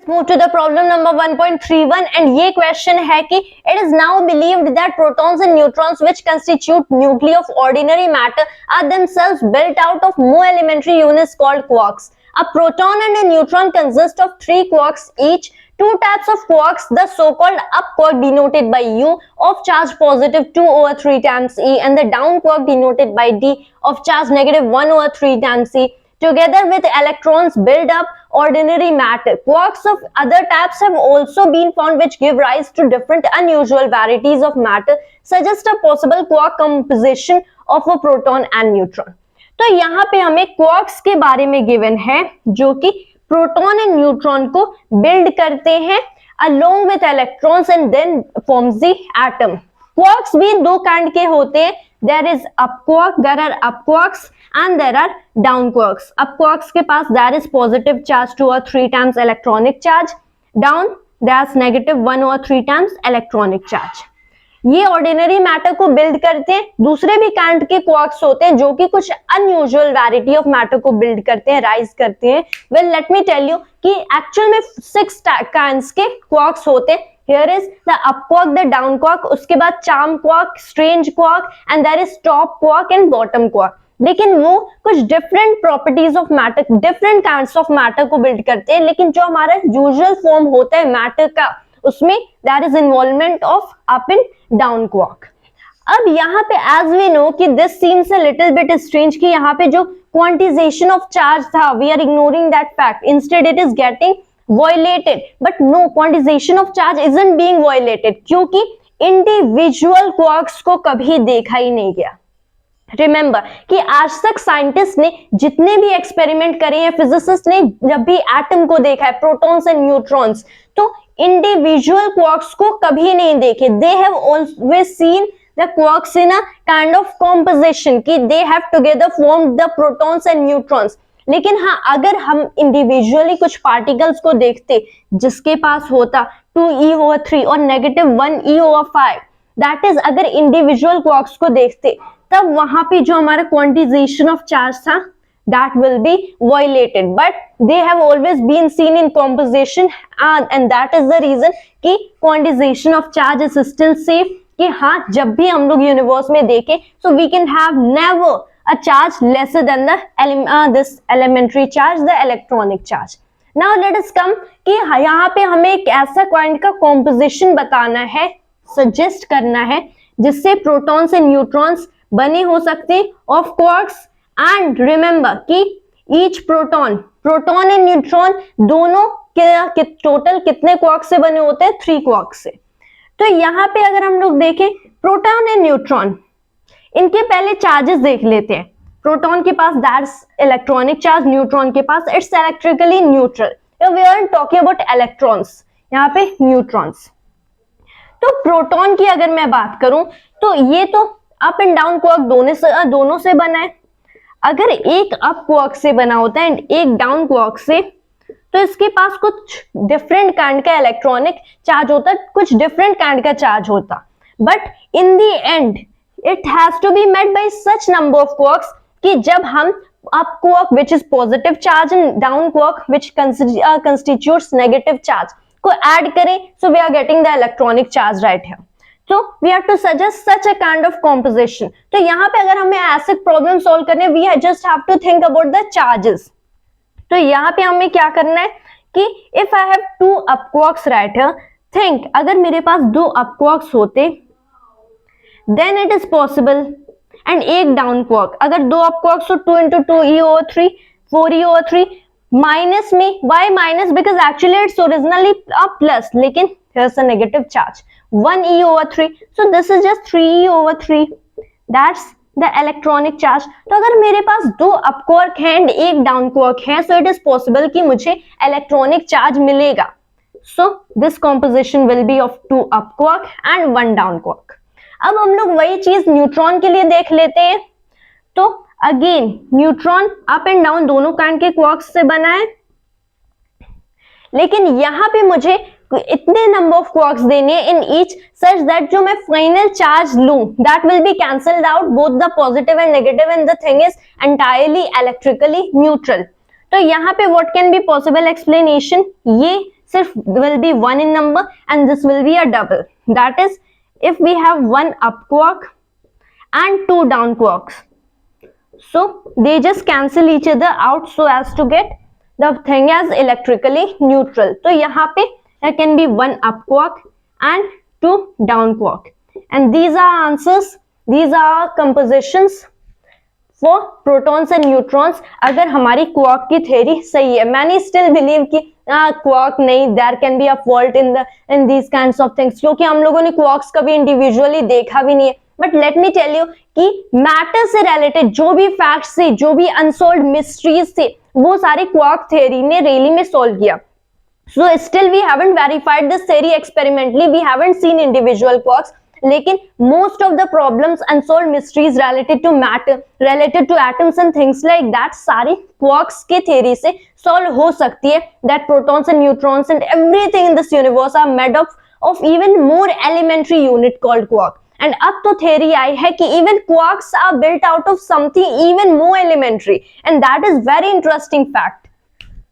Move to the problem number 1.31 and ये question है कि it is now believed that protons and neutrons which constitute nuclei of ordinary matter are themselves built out of more elementary units called quarks. A proton and a neutron consist of 3 quarks each. Two types of quarks, the so-called up quark denoted by U of charge positive 2/3 times E and the down quark denoted by D of charge negative 1/3 times E, together with electrons build up ordinary matter. Quarks of other types have also been found which give rise to different unusual varieties of matter, suggest a possible quark composition of a proton and neutron. तो यहाँ पे हमें quarks के बारे में given है जो कि प्रोटॉन एंड न्यूट्रॉन को बिल्ड करते हैं along with electrons and then forms the atom. Quarks भी दो काइंड के होते हैं. There is up quark, there are up quarks and there are down quarks. Up quarks के पास there is positive charge 2 or 3 times electronic charge, down there is negative 1 or 3 times electronic charge. ये ordinary matter को build करते हैं. दूसरे भी kind के quarks होते हैं जो कि कुछ अनयूजुअल वैरायटी ऑफ मैटर को बिल्ड करते हैं, राइज करते हैं. Well let me tell you कि एक्चुअल में 6 काइंड्स के क्वार्क्स होते हैं. Here is the up quark, the down quark, उसके बाद charm quark, strange quark and there is top quark and bottom quark. लेकिन वो कुछ different properties of matter, different kinds of matter को बिल्ड करते हैं. लेकिन जो हमारा यूजुअल फॉर्म होता है मैटर का, उसमें there is involvement of up and down quark. अब यहाँ पे एज वी नो कि this seems a little bit strange कि यहाँ पे जो क्वांटिजेशन ऑफ चार्ज था, we are ignoring that fact, instead it is getting violated. But no, quantization of charge isn't being violated क्योंकि इंडिविजुअल क्वार्क्स को कभी देखा ही नहीं गया. रिमेंबर कि आज तक साइंटिस्ट ने जितने भी एक्सपेरिमेंट करे हैं, फिजिसिस्ट ने जब भी एटम को देखा है, प्रोटॉन्स एंड न्यूट्रॉन्स, तो इंडिविजुअल क्वार्क्स को कभी नहीं देखे. They have always seen the quarks in a kind of composition कि they have together formed the protons and neutrons. लेकिन हाँ, अगर हम इंडिविजुअली कुछ पार्टिकल्स को देखते जिसके पास होता 2e/3 और नेगेटिव 1e/5, दैट इज अगर इंडिविजुअल क्वार्क्स को देखते, तब वहां पे जो हमारा क्वांटिजेशन ऑफ चार्ज था that will be violated, but they have always been seen in composition and that is the reason कि quantization of charge is still safe. कि हाँ, जब भी हम लोग यूनिवर्स में देखें, so we can have never a charge lesser than the this elementary charge, the electronic charge. Now let us come कि यहाँ पे हमें एक ऐसा काइंड का composition बताना है, suggest करना है, जिससे प्रोटॉन्स एंड न्यूट्रॉन्स बने हो सकते ऑफ क्वार्क्स. एंड रिमेंबर कि ईच प्रोटॉन एंड न्यूट्रॉन दोनों के टोटल कितने क्वार्क से बने होते हैं? 3 क्वार्क से. तो यहाँ पे अगर हम लोग देखें प्रोटॉन एंड न्यूट्रॉन, इनके पहले चार्जेस देख लेते हैं. प्रोटॉन के पास दैट्स इलेक्ट्रॉनिक चार्ज, न्यूट्रॉन के पास it's electrically neutral. We are talking about electrons, यहाँ पे न्यूट्रॉन्स. तो प्रोटॉन की अगर मैं बात करूं तो ये तो अप एंड डाउन क्वार्क दोनों से बना है. अगर एक अप क्वार्क से बना होता है एंड एक डाउन क्वार्क से, तो इसके पास कुछ डिफरेंट काइंड का इलेक्ट्रॉनिक चार्ज होता, कुछ डिफरेंट काइंड का चार्ज होता. But in the end it has to be met by such number of quarks कि जब हम up quark which is positive charge and down quark which constitutes negative charge को add करें, so we are getting the electronic charge right here. So we have to suggest such a kind of composition. तो यहाँ पे अगर हमें ऐसे problem solve करने, we just have to think about the charges. तो यहाँ पे हमें क्या करना है कि if I have 2 up quarks right here, think अगर मेरे पास 2 up quarks होते, then it is possible, and एक down quark, अगर 2 up quarks तो 2 into 2e/3, 4e/3 minus में, why minus? Because actually it's originally a plus, लेकिन here's a negative charge, 1e/3, so this is just 3e/3, that's the electronic charge. तो अगर मेरे पास 2 up quark है and एक down quark है, so it is possible कि मुझे electronic charge मिलेगा. So this composition will be of 2 up quark and 1 down quark. अब हम लोग वही चीज न्यूट्रॉन के लिए देख लेते हैं. तो again neutron up and down दोनों काइंड के क्वार्क्स से बना है, लेकिन यहाँ पे मुझे इतने नंबर ऑफ क्वार्क्स देने हैं इन ईच सच दैट जो मैं फाइनल चार्ज लूं that will be cancelled out both the positive and negative and the thing is entirely electrically neutral. तो यहाँ पे what can be possible explanation? ये सिर्फ will be one in number and this will be a double. That is, if we have one up quark and two down quarks, so they just cancel each other out so as to get the thing as electrically neutral. तो यहाँ पे there can be one up quark and two down quark, and these are answers, these are compositions for protons and neutrons. अगर हमारी quark की theory सही है, मैंने still believe कि क्वार्क नहीं, there can be a fault in these kinds of things, क्योंकि हम लोगों ने क्वार्क्स कभी इंडिविजुअली देखा भी नहीं है. But let me tell you कि मैटर से रिलेटेड जो भी फैक्ट्स थे, जो भी अनसॉल्व्ड मिस्ट्रीज थे, वो सारे क्वार्क थ्योरी ने रेली में सॉल्व किया. So still we haven't verified this theory experimentally, we haven't seen individual quarks, लेकिन most of the problems unsolved mysteries related to matter, related to atoms and things like that, सारे quarks के theory से solve हो सकती है. That protons and neutrons and everything in this universe are made of even more elementary unit called quark. And अब तो theory आई है कि even quarks are built out of something even more elementary, and that is very interesting fact.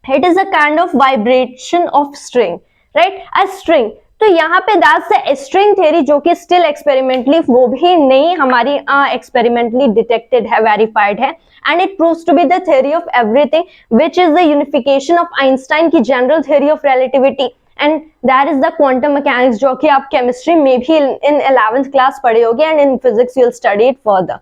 It is a kind of vibration of string, right? A string. तो यहाँ पे that's the string theory जो कि still experimentally वो भी नहीं हमारी experimentally detected है, verified है, and it proves to be the theory of everything, which is the unification of Einstein की general theory of relativity, and that is the quantum mechanics जो कि आप chemistry में भी in 11th class पढ़े होगे, and in physics you'll study it further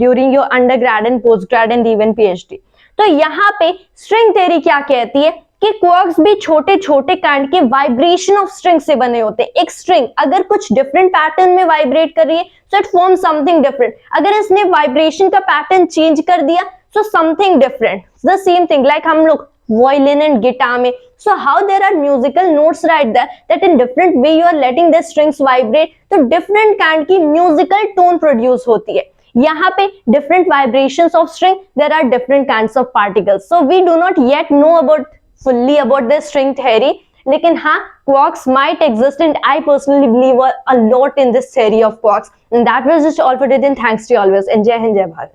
during your undergrad and postgrad and even PhD. तो यहाँ पे स्ट्रिंग थ्योरी क्या कहती है कि क्वार्क्स भी छोटे छोटे काइंड के वाइब्रेशन ऑफ स्ट्रिंग से बने होते हैं. एक स्ट्रिंग अगर कुछ डिफरेंट पैटर्न में वाइब्रेट कर रही है, so it form something different. अगर इसने वाइब्रेशन का पैटर्न चेंज कर दिया, so something different. The same thing like हम लोग वायलिन एंड गिटार में, so how there are musical notes right there that in different way you are letting the strings vibrate, तो different kind की musical tone produce होती है. यहाँ पे different vibrations of string, there are different kinds of particles. So we do not yet know about fully about the string theory, लेकिन हाँ quarks might exist, and I personally believe a lot in this theory of quarks. And that was just all for today, and thanks to you always, and Jai Hind, Jai Bharat.